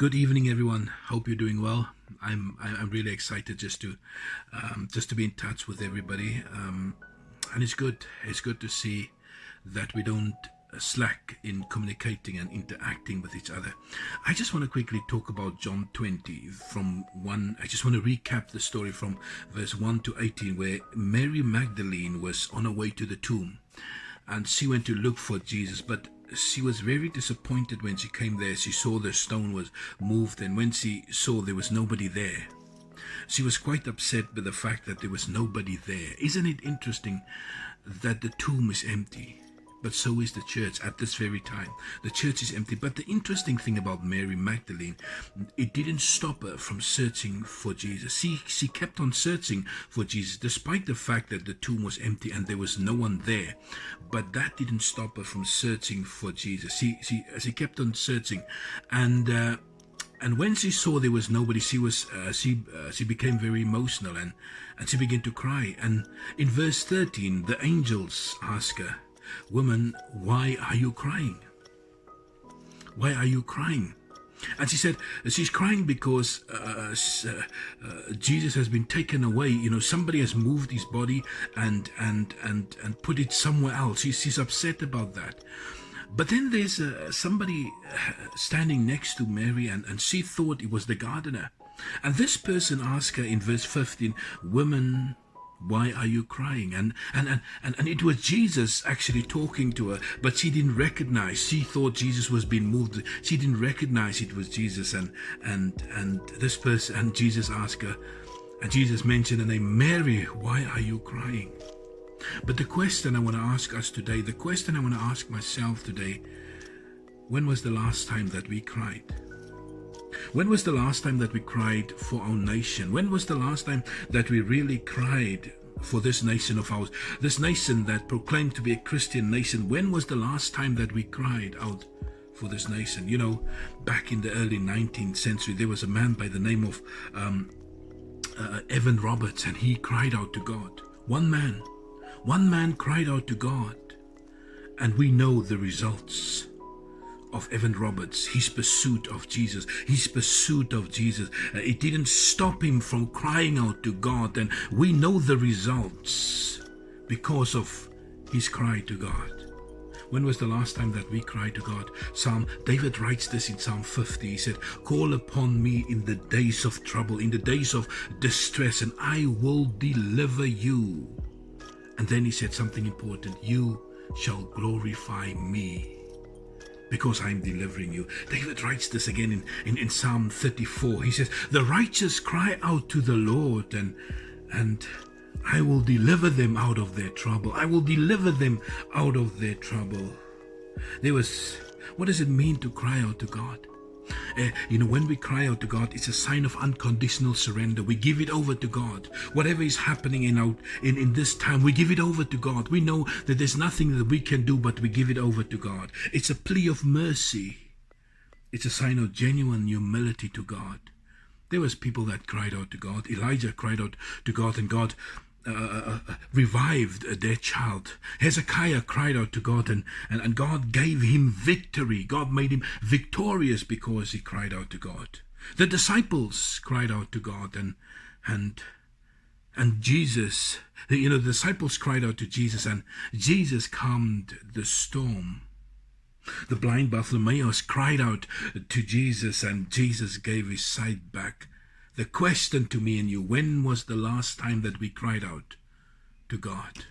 Good evening, everyone. Hope you're doing well. I'm really excited just to be in touch with everybody, and it's good. It's good to see that we don't slack in communicating and interacting with each other. I just want to quickly talk about John 20 from 1. I just want to recap the story from verse 1 to 18, where Mary Magdalene was on her way to the tomb, and she went to look for Jesus, but she was very disappointed when she came there. She saw the stone was moved, and when she saw there was nobody there, she was quite upset with the fact that there was nobody there. Isn't it interesting that the tomb is empty? But so is the church at this very time. The church is empty. But the interesting thing about Mary Magdalene, it didn't stop her from searching for Jesus. She kept on searching for Jesus, despite the fact that the tomb was empty and there was no one there. But that didn't stop her from searching for Jesus. She kept on searching, and when she saw there was nobody, she became very emotional, and she began to cry. And in verse 13, the angels ask her, "Woman, why are you crying? Why are you crying?" And she said she's crying because Jesus has been taken away. Somebody has moved his body and put it somewhere else. She's upset about that. But then there's somebody standing next to Mary, and she thought it was the gardener. And this person asked her in verse 15, "Woman, why are you crying?" And it was Jesus actually talking to her, but she didn't recognize. She thought Jesus was being moved. She didn't recognize it was Jesus. And this person, and Jesus asked her, and Jesus mentioned the name, "Mary, why are you crying?" But the question I want to ask us today, the question I want to ask myself today, when was the last time that we cried? When was the last time that we cried for our nation? When was the last time that we really cried for this nation of ours? This nation that proclaimed to be a Christian nation. When was the last time that we cried out for this nation? Back in the early 19th century, there was a man by the name of Evan Roberts, and he cried out to God. One man cried out to God, and we know the results of Evan Roberts, his pursuit of Jesus. It didn't stop him from crying out to God, and we know the results because of his cry to God. When was the last time that we cried to God? David writes this in Psalm 50. He said, "Call upon me in the days of trouble, in the days of distress, and I will deliver you." And then he said something important, "You shall glorify me, because I'm delivering you." David writes this again in Psalm 34. He says, "The righteous cry out to the Lord, and I will deliver them out of their trouble. I will deliver them out of their trouble." What does it mean to cry out to God? When we cry out to God, it's a sign of unconditional surrender. We give it over to God. Whatever is happening in this time, we give it over to God. We know that there's nothing that we can do, but we give it over to God. It's a plea of mercy. It's a sign of genuine humility to God. There was people that cried out to God. Elijah cried out to God, and God revived their child. Hezekiah cried out to God, and God gave him victory. God made him victorious because he cried out to God. The disciples cried out to God, and Jesus, the disciples cried out to Jesus, and Jesus calmed the storm. The blind Bartimaeus cried out to Jesus, and Jesus gave his sight back. The question to me and you, when was the last time that we cried out to God?